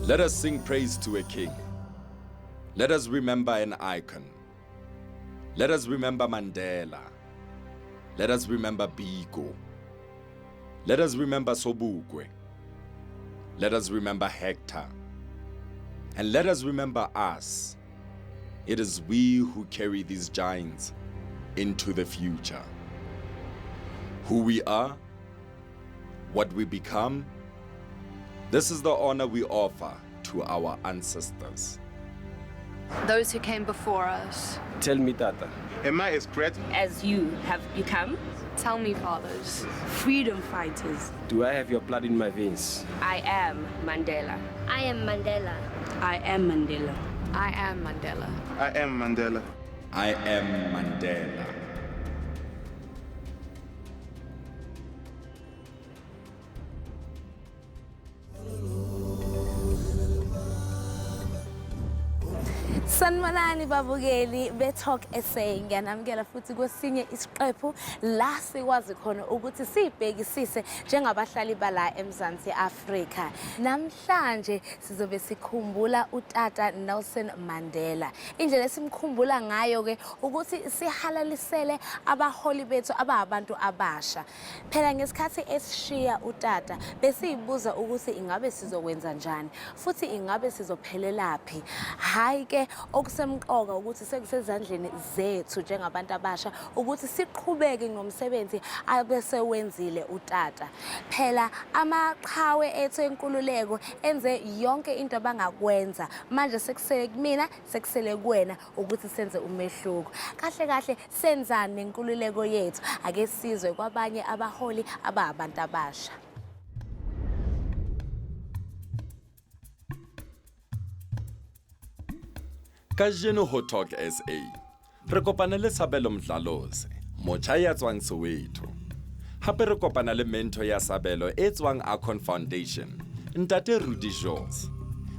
Let us sing praise to a king. Let us remember an icon. Let us remember Mandela. Let us remember Biko. Let us remember Sobukwe. Let us remember Hector. And let us remember us. It is we who carry these giants into the future. Who we are, what we become, this is the honor we offer to our ancestors. Those who came before us. Tell me, Tata. Am I as great as you have become? Tell me, fathers. Freedom fighters. Do I have your blood in my veins? I am Mandela. I am Mandela. I am Mandela. I am Mandela. I am Mandela. I am Mandela. Sanibonani babukeli be-Talk SA, ngiyanamukela futhi kwesinye isiqephu la sikwazi khona ukuthi sibhekisise njengabahlali bala eMzansi Afrika. Namhlanje sizobe sikhumbula uTata Nelson Mandela. Indlela esimkhumbula ngayo ke ukuthi sihalalisele abaholi bethu ababantu abasha. Phela ngesikhathi esishiya uTata besiyibuza ukuthi ingabe sizokwenza njani futhi ingabe sizophelelaphi. Hayi ke okusemqoka ukuthi sekusezandleni zethu njengabantu abasha ukuthi siqhubeke ngomsebenzi abesewenzile uTata. Phela amaqhawe ethu enkululeko enze yonke into abangakwenza. Manje sekusele kumina, sekusele kuwena ukuthi senze umehluko. Kahle kahle senzani nenkululeko yethu? Ake sizwe kwabanye abaholi ababantu abasha. Kajeno ho Talk SA. Re kopana le Sabelo Mdlalose, motjha ya tswang Soweto. Hape re kopana le mentor ya Sabelo e tswang Akon Foundation, Ntate Rudy Jos.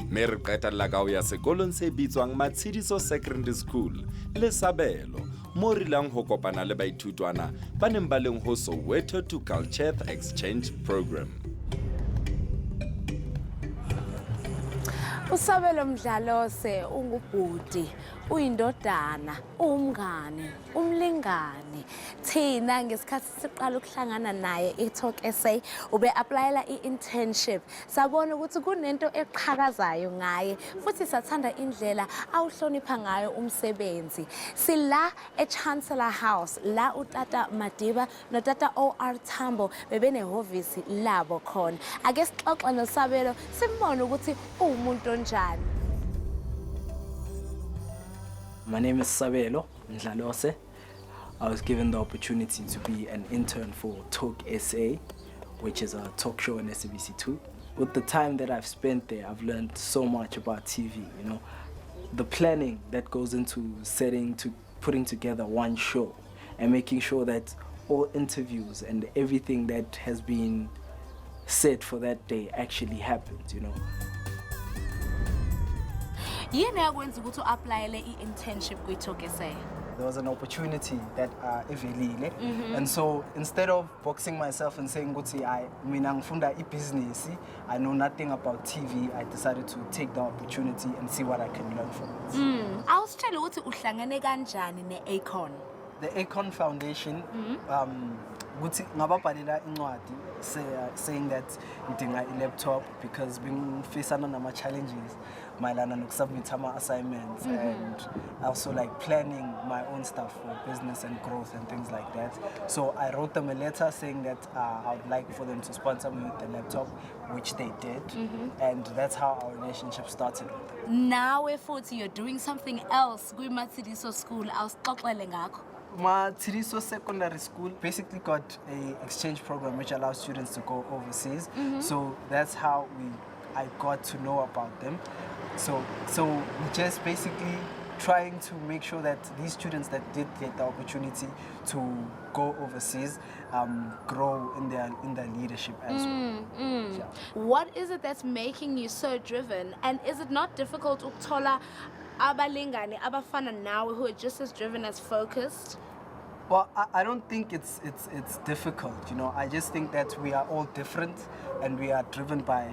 Me re qetella ka ho ya sekolong se bitswang Matshidiso Secondary School le Sabelo, mo rilang ho kopana le baithutwana ba neng ba leng ho Soweto to Culture Exchange Program. Usabelo Mdlalose ungubhuti, uyindodana, umngane, umlingane. Thina ngesikhathi siqala ukuhlangana naye eTalk SA ube applyela iinternship. Sabona ukuthi kunento eqhakazayo ngaye futhi sathanda indlela awuhlonipha ngayo umsebenzi. Sila eChancellor House la uTata Madiba noTata OR Tambo bebenehhovisi labo khona. Ake sixoxe noSabelo simbone ukuthi umuntu onjani. My name is Sabelo Mdlalose. I was given the opportunity to be an intern for Talk SA, which is a talk show on SABC2. With the time that I've spent there, I've learned so much about TV, you know. The planning that goes into putting together one show and making sure that all interviews and everything that has been said for that day actually happens, you know. Yini yakwenza ukuthi uapplyele iinternship kwiTalk SA? There was an opportunity that evelile, and so instead of boxing myself and saying ukuthi mina ngifunda business, I know nothing about TV, I decided to take the opportunity and see what I can learn from it. Awusitshela ukuthi uhlangene kanjani neAcon? The Akon Foundation, ukuthi ngababhalela incwadi saying that ngidinga laptop because bengifisana nama challenges mayelana nokusubmit ama assignments and also like planning my own stuff for business and growth and things like that. So I wrote them a letter saying that I would like for them to sponsor me with the laptop, which they did, and that's how our relationship started. Now futhi you're doing something else kwiMatshidiso School. Awusixoxele ngakho. Matshidiso Secondary School basically got a exchange program which allows students to go overseas. So that's how I got to know about them. So we just basically trying to make sure that these students that did get the opportunity to go overseas grow in their leadership as well. Yeah. What is it that's making you so driven? And is it not difficult to ukuthola abalingani abafana nawe who are just as driven as focused? Well, I don't think it's difficult, you know. I just think that we are all different and we are driven by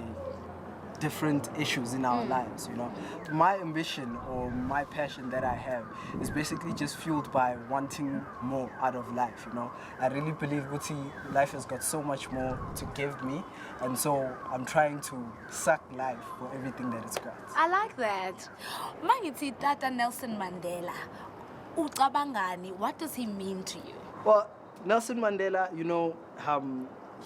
different issues in our lives, you know. My ambition or my passion that I have is basically just fueled by wanting more out of life, you know. I really believe life has got so much more to give me, and so I'm trying to suck life for everything that it's got. I like that. Mangithi Tata Nelson Mandela, ucabangani, what does he mean to you? Well, Nelson Mandela, you know,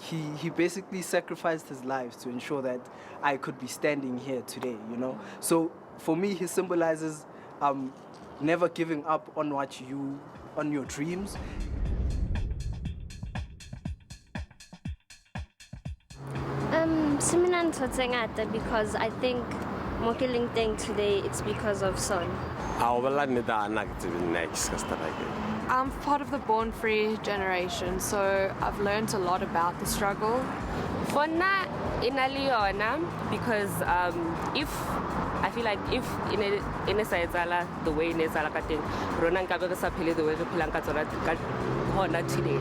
he basically sacrificed his life to ensure that I could be standing here today, you know. So for me, he symbolizes never giving up on on your dreams. Similar to because I think more killing thing today it's because of son. I'm part of the Born Free generation, so I've learned a lot about the struggle. For now, in Aliona, because if I feel like if in a side the way in a salakating, Ronan Kabaka Pili the way the Pilankatona today.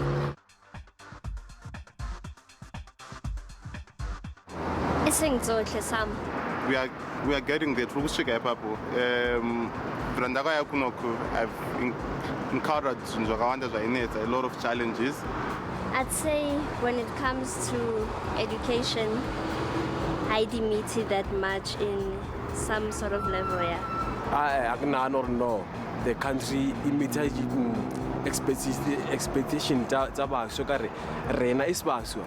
We are getting the truth. I've encountered a lot of challenges. I'd say when it comes to education, I didn't meet it that much in some sort of level, yeah. I don't know. The country imitating expectation taba so kare rena is baso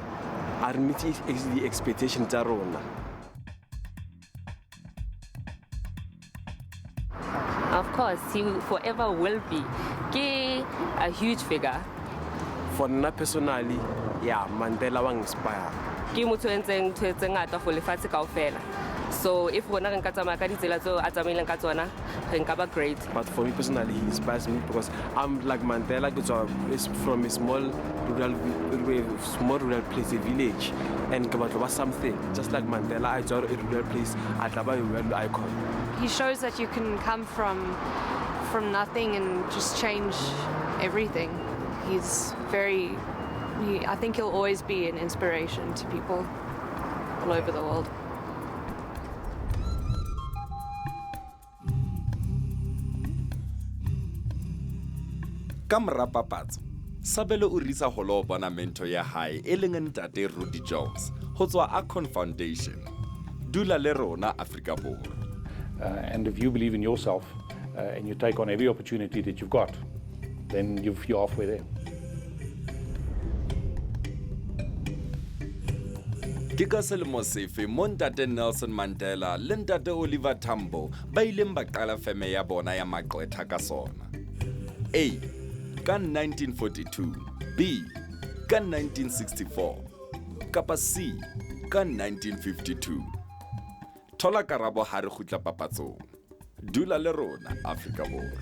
are meeting the expectation tsa rona. Of course, he forever will be a huge figure. For me personally, yeah, Mandela was inspired. So if we're not going to great. But for me personally, he inspires me because I'm like Mandela, is from a small rural place, a village, and was something. Just like Mandela, I joined a rural place at a world icon. He shows that you can come from nothing and just change everything. I think he'll always be an inspiration to people all over the world. Ka mora papatso, Sabelo o risa ho lo bona mentor ya hae e leng ntate Rudy Jones ho tswa Akon Foundation. Dula le rona Afrika Borwa. And if you believe in yourself and you take on every opportunity that you've got, then you're halfway there. Ke ka selemo sefe mo ntate Nelson Mandela le ntate Oliver Tambo ba ileng ba qala feme ya bona ya maqwetha ka sona? A. Ka 1942, B. Ka 1964, kapa C. Ka 1952. Thola karabo ha re khutla papatsong. Dula le rona Afrika Borwa.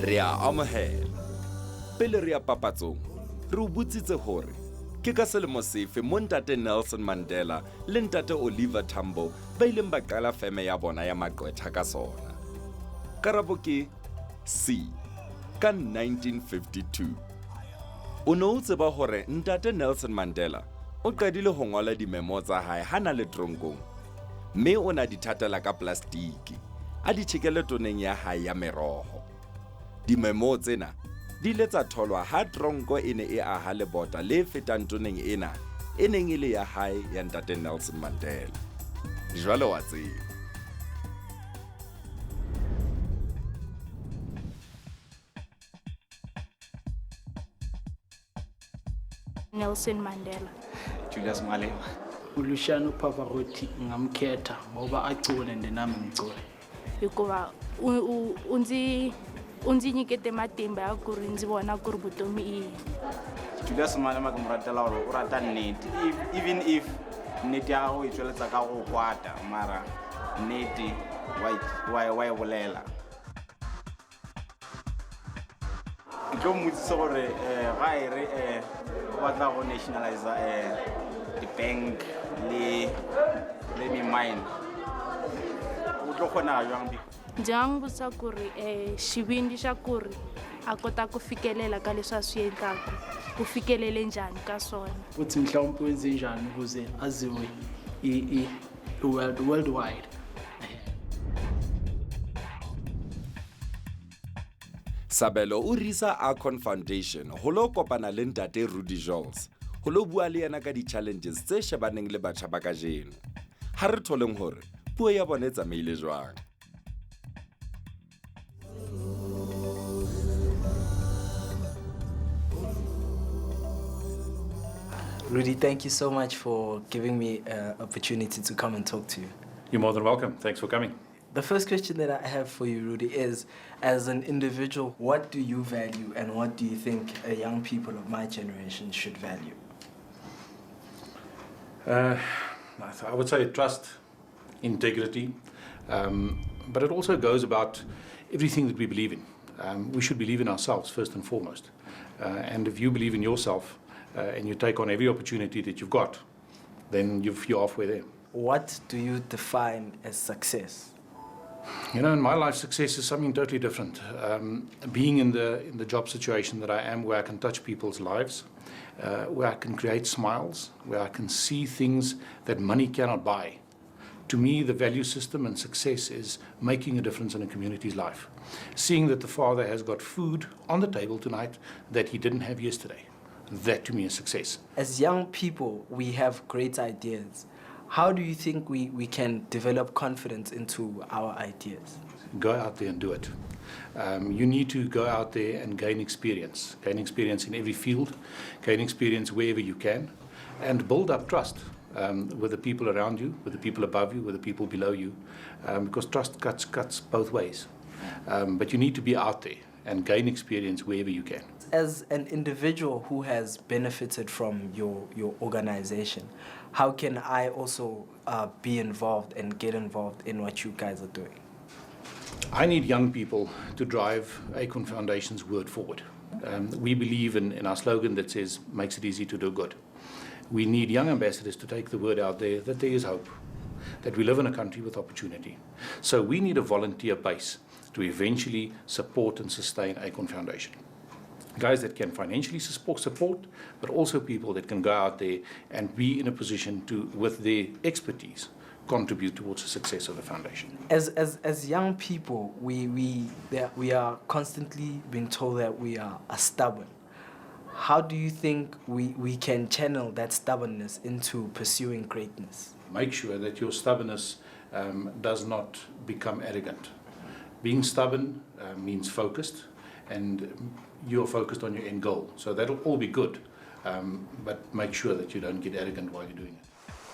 Ria amohela. Pele ria papatsong, re o botsitse hore ke ka selemo sefe mo ntate Nelson Mandela le ntate Oliver Tambo ba ileng ba qala feme ya bona ya maqwetha ka sona. Karabo ke C. Ka 1952. O no o tseba hore ntate Nelson Mandela o qadile ho ngola dimemo tsa hae hana le tronkong, mme o na di thatela ka plastiki a di tshekele toneng ya hae ya meroho. Dimemo tsena di le tsa tholwa ha tronko e ne e aha lebota le fetang toneng ena e neng e le ya hae ya ntate Nelson Mandela. Jwale wa tseba. Nelson Mandela. Julius Malema. Luciano Pavarotti ngamkhetha ngoba acule nami ngicule. Hikuva unzi nyikete matimba ya ku ri ndzi vona ku ri vutomi i. Julius Malema ke moratela hore o rata nnete. Even if nnete ya go itsweletsa ka go kwata mara nnete wa e bolela. Ke tlo mmotsisa gore ga e re ba tla go nationalize the bank le mine. O tlo kgona jwang bi ndzi nga n'wi vutisa ku ri xivindzi xa ku ri a kota ku fikelela ka leswi a swi endlaka ku fikelele njhani ka swona futhi mhlawumbe wenze njani ukuze aziwe worldwide. Sabelo o risa Icon Foundation ho lo kopana le ntate Rudy Jones ho lo bua le yena ka di-challenges tse shebaneng le batjha ba kajeno. Ha re tholeng hore puo ya bone tsamaile jwang. Rudy, thank you so much for giving me an opportunity to come and talk to you. You're more than welcome. Thanks for coming. The first question that I have for you, Rudy, is as an individual, what do you value and what do you think young people of my generation should value? I would say trust, integrity, but it also goes about everything that we believe in. We should believe in ourselves first and foremost. And if you believe in yourself and you take on every opportunity that you've got, then you're halfway there. What do you define as success? You know, in my life, success is something totally different. Being in the job situation that I am, where I can touch people's lives, where I can create smiles, where I can see things that money cannot buy. To me, the value system and success is making a difference in a community's life. Seeing that the father has got food on the table tonight that he didn't have yesterday. That to me is success. As young people, we have great ideas. How do you think we can develop confidence into our ideas? Go out there and do it. You need to go out there and gain experience in every field, gain experience wherever you can, and build up trust with the people around you, with the people above you, with the people below you, because trust cuts both ways. But you need to be out there and gain experience wherever you can. As an individual who has benefited from your organization, how can I also be involved and get involved in what you guys are doing? I need young people to drive Icon Foundation's word forward. We believe in our slogan that says, makes it easy to do good. We need young ambassadors to take the word out there that there is hope, that we live in a country with opportunity. So we need a volunteer base to eventually support and sustain Icon Foundation. Guys that can financially support, but also people that can go out there and be in a position to, with their expertise, contribute towards the success of the foundation. As young people, we are constantly being told that we are stubborn. How do you think we can channel that stubbornness into pursuing greatness? Make sure that your stubbornness does not become arrogant. Being stubborn means focused, and you're focused on your end goal. So that'll all be good, but make sure that you don't get arrogant while you're doing it.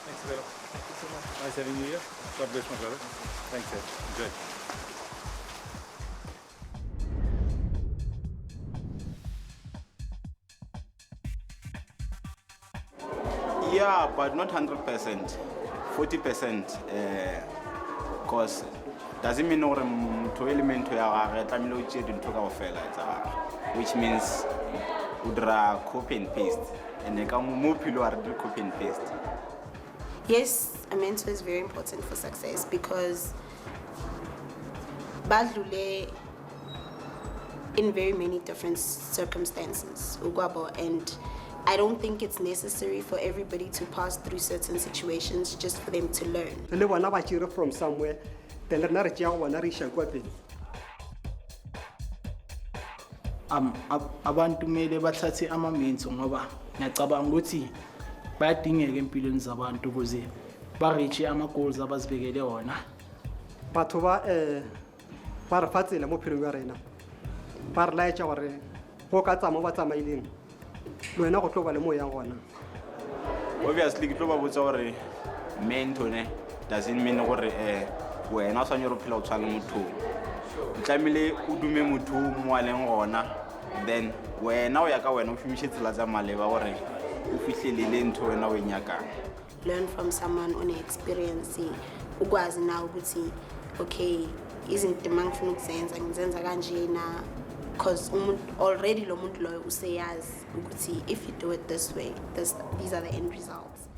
Thanks, Vero. Thank you so much. Nice having you here. God bless, my brother. Thanks, Ed. Enjoy. Yeah, but not 100%. 40%. Because doesn't mean to element which means udra copy and paste. And they come more people are do copy and paste. Yes, a mentor is very important for success because badlule in very many different circumstances, and I don't think it's necessary for everybody to pass through certain situations just for them to learn. From somewhere, Abantu mele bathathe amamenzo ngoba ngiyacabanga ukuthi bayadingeka empilweni zabantu ukuze ba-reach ama-goals abazibekele wona. Batho ba re fa tsela mo phelong ya rena ba re laetša gore go ka tsama ba tsamaileng le wena go tlo ba le mo yang gona. Obviously ke tlo ba botsa gore mentor doesn't mean gore wena o tshwanetse go phela o tshwana motho o tlamile o dume motho mo a leng gona, then wena o ya ka wena o shumishe tsela tsa maleba gore o fihlelele ntho wena o e nyakang. Learn from someone on experience ukwazi na ukuthi okay izinto mangifuna ukuzenza ngizenza kanjena because already lo muntu loyo useyazi ukuthi if you do it this way these are the end results.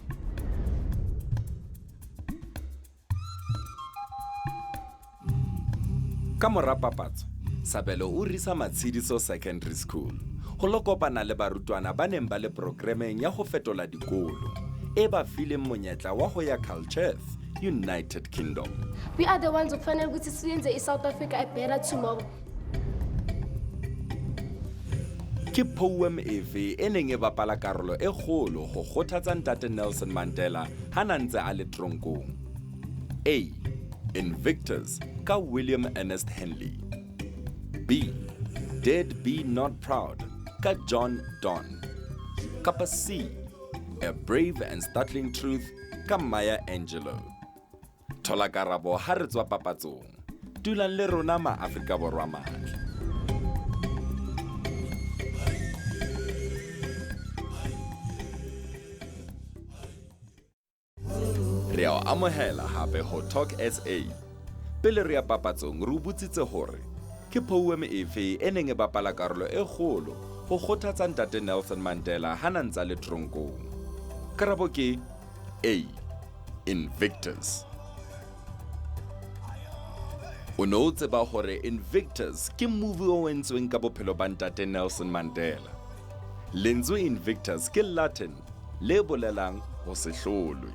Ka mora papatso, Sabelo o risa Matshidiso Secondary School. Ho lo kopana le barutwana ba neng ba le programeng ya ho fetola dikolo. E ba fileng monyetla wa ho ya Culture, United Kingdom. We are the ones who fanele ukuthi siyenze South Africa a better tomorrow. Ke poem efe e neng e bapala karolo e kgolo ho kgothatsa Ntate Nelson Mandela ha ntse a le tronkong? A. Invictus ka William Ernest Henley. B. Dead Be Not Proud ka John Donne. Kapa C. A Brave and Startling Truth ka Maya Angelou. Thola karabo ha re tswa papatsong. Dulang le rona ma Afrika Borwa matla. Re a amohela hape ho Talk SA. Pele re ya papatsong re butsitse hore ke poem efe e neng e bapala karolo e kgolo ho kgothatsa Ntate Nelson Mandela ha ntse le tronkong. Karabo ke A. Invictus. O no tseba hore Invictus ke movie o entsweng ka bophelo ba Ntate Nelson Mandela. Lentswe Invictus ke Latin le bolelang ho se hlolwe.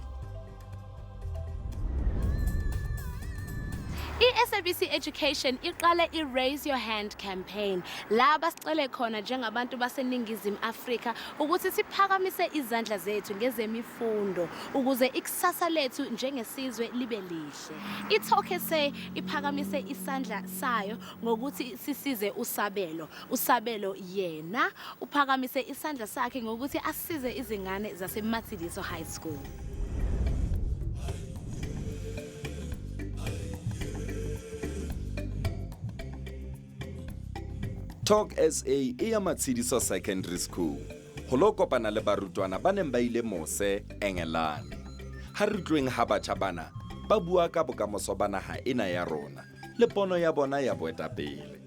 I-SABC Education iqale i-Raise Your Hand campaign la basicele khona njengabantu baseningizimu Afrika ukuthi siphakamise izandla zethu ngezemifundo ukuze ikusasa lethu njengesizwe libe lihle. I-Talk SA iphakamise isandla sayo ngokuthi sisize uSabelo. uSabelo yena uphakamise isandla sakhe ngokuthi asize izingane zaseMatsidiso High School. Talk SA e ya Matshidiso Secondary School. Ho lo kopana le barutwana ba neng ba ile mose Engelane. Ha re tlweng ha batjha bana ba bua ka bokamoso ba naha ena ya rona le pono ya bona ya boetapele.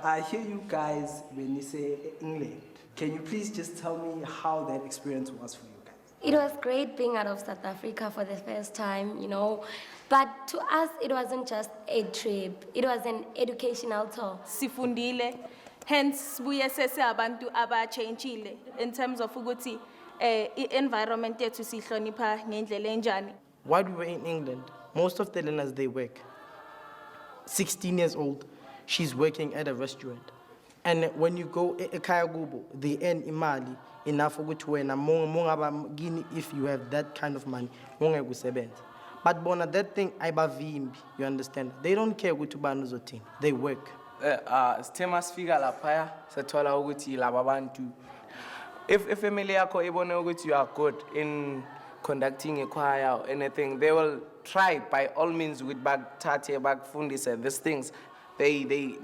I hear you guys when you say England. Can you please just tell me how that experience was for you guys? It was great being out of South Africa for the first time, you know. But to us, it wasn't just a trip. It was an educational tour. Sifundile, hence buye sese abantu abachangile in terms of ukuthi environment yethu sihlonipha ngendlela enjani. While we were in England, most of the learners, they work. 16 years old, she's working at a restaurant. And when you go ekhaya kubo, they earn imali enough ukuthi wena mongaba gini if you have that kind of money, mongeke kusebenza. But bona that thing ayibavimbi, you understand? They don't care ukuthi ubani uzothini. They work. Sithe masifika laphaya sathola ukuthi laba bantu if family yakho ibone ukuthi you are good in conducting a choir or anything, they will try by all means with bakuthathe bakufundise these things. They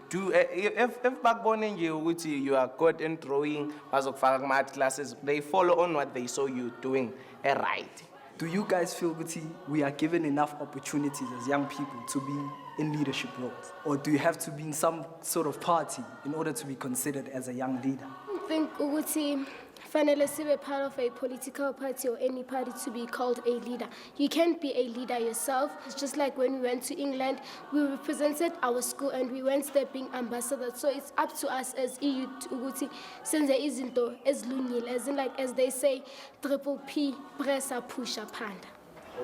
do if bakubone nje ukuthi you are good in drawing bazokufaka kuma art classes, they follow on what they saw you doing right. Do you guys feel that we are given enough opportunities as young people to be in leadership roles? Or do you have to be in some sort of party in order to be considered as a young leader? I think ukuthi fanele sibe part of a political party or any party to be called a leader. You can't be a leader yourself. It's just like when we went to England, we represented our school and we went there being ambassadors. So it's up to us as EU ukuthi senze izinto ezilungile, as in like as they say, triple P, pressa, pusha, panda.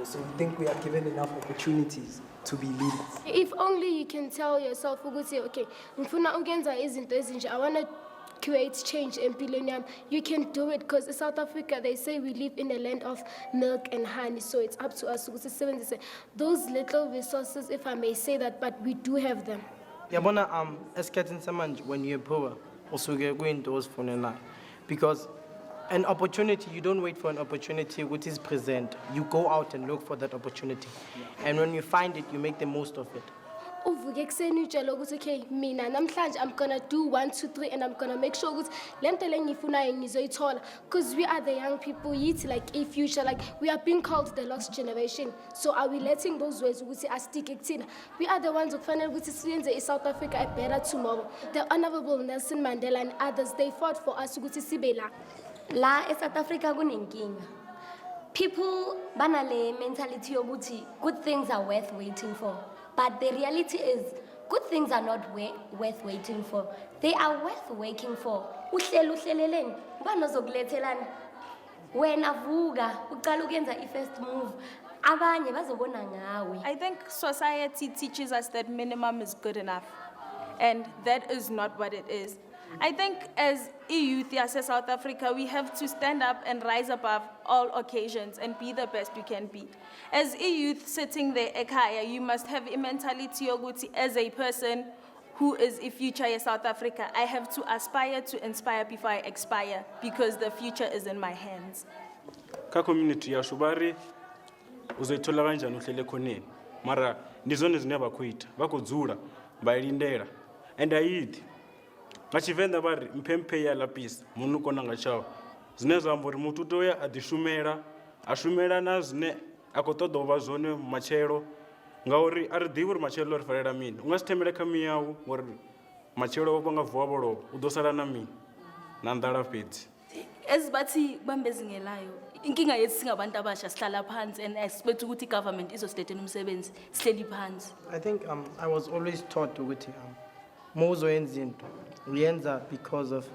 So you think we are given enough opportunities to be leaders? If only you can tell yourself ukuthi okay, ngifuna ukenza izinto ezinje, I want to create change in Pilonium. You can do it because in South Africa they say we live in a land of milk and honey, so it's up to us to say those little resources, if I may say that, but we do have them. Yabona esikhathini samanje when you're poor usuke kuyinto for life, because an opportunity, you don't wait for an opportunity which is present. You go out and look for that opportunity, and when you find it, you make the most of it. Uvuke kuseni utshela ukuthi okay mina namhlanje I'm gonna do 1 2 3 and I'm gonna make sure ukuthi lento lengifunayo ngizoyithola, because we are the young people yithi like a future, like we are being called the lost generation. So are we letting those words ukuthi asitike kuthina? We are the ones okufanele ukuthi siyenze iSouth Africa a better tomorrow. The Honorable Nelson Mandela and others, they fought for us ukuthi sibe la eSouth Africa kunenkinga. people banale mentality yokuthi good things are worth waiting for. But the reality is, good things are not worth waiting for. They are worth working for. Uhleleleni, ubani ozokulethelana? Wena vuka, uqala ukuyenza i-first move. Abanye bazobona ngawe. I think society teaches us that minimum is good enough, and that is not what it is. I think as youth as South Africa, we have to stand up and rise above all occasions and be the best we can be. As youth sitting there, ekhaya, you must have a mentality yokuthi as a person who is a future in South Africa, I have to aspire to inspire before I expire, because the future is in my hands. Ka community ya Shubari uzoithola kanjani uhlele khoneni mara ndizone zine bakhwita bakudzula bayilindela and ayithi ngachivenda bari mphemphe ya lapisa munhu kona ngachawo zine zamba uri muthu utoya adishumela ashumela na zine akotodo vha zwone matshelo ngauri ari ḓivhi uri matshelo ri falela mini unga sithemele kha miyawu uri matshelo vha nga vuwa vholovo u ḓo sala na mini na nḓala fhedzi Esibathi bambezingelayo inkinga yethu singabantu abasha sihlala phansi and expect ukuthi government izosiletela umsebenzi sihleli phansi. I think I was always taught ukuthi mozo yenza into uyenza because of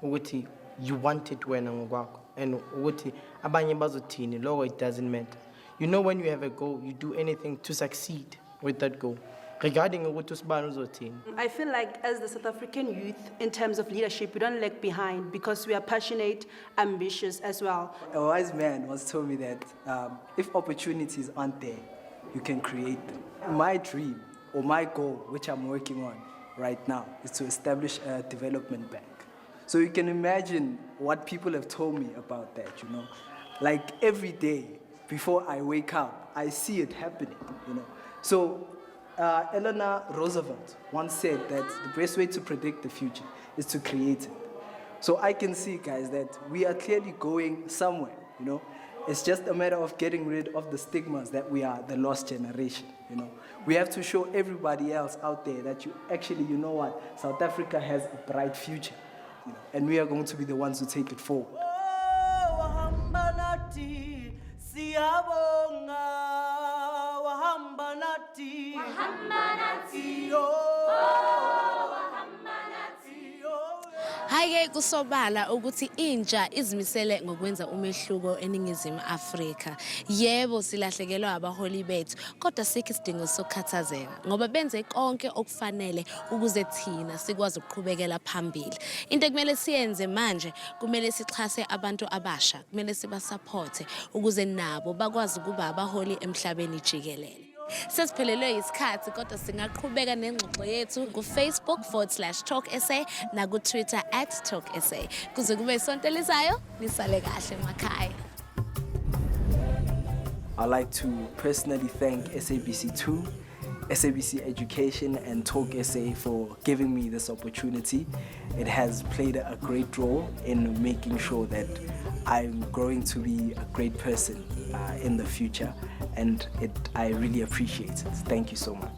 ukuthi you want it wena ngokwakho and ukuthi abanye bazothini lokho it doesn't matter. You know, when you have a goal, you do anything to succeed with that goal. Regarding ukuthi usibani uzothini. I feel like as the South African youth, in terms of leadership, we don't lag behind because we are passionate, ambitious as well. A wise man once told me that if opportunities aren't there, you can create them. My dream or my goal, which I'm working on right now, is to establish a development bank. So you can imagine what people have told me about that, you know. Like every day before I wake up, I see it happening, you know. So Eleanor Roosevelt once said that the best way to predict the future is to create it. So I can see, guys, that we are clearly going somewhere, you know. It's just a matter of getting rid of the stigmas that we are the lost generation, you know. We have to show everybody else out there that you know what, South Africa has a bright future, you know, and we are going to be the ones who take it forward. Hayi kusobala ukuthi intsha izimisele ngokwenza umehluko eningizimu Afrika. Yebo silahlekelwa abaholi bethu, kodwa sikho isidingo sokukhathazeka ngoba benze konke okufanele ukuze thina sikwazi ukuqhubekela phambili. Into ekumele siyenze manje, kumele sixhase abantu abasha, kumele sibasupporte ukuze nabo bakwazi ukuba abaholi emhlabeni jikelele. Sesiphelelwe isikhathi kodwa singaqhubeka nengxoxo yethu ku-Facebook/TalkSA na ku-Twitter @TalkSA. Kuze kube isonto elizayo, nisale kahle emakhaya. I'd like to personally thank SABC2, SABC Education and TalkSA for giving me this opportunity. It has played a great role in making sure that I'm growing to be a great person in the future, and I really appreciate it. Thank you so much.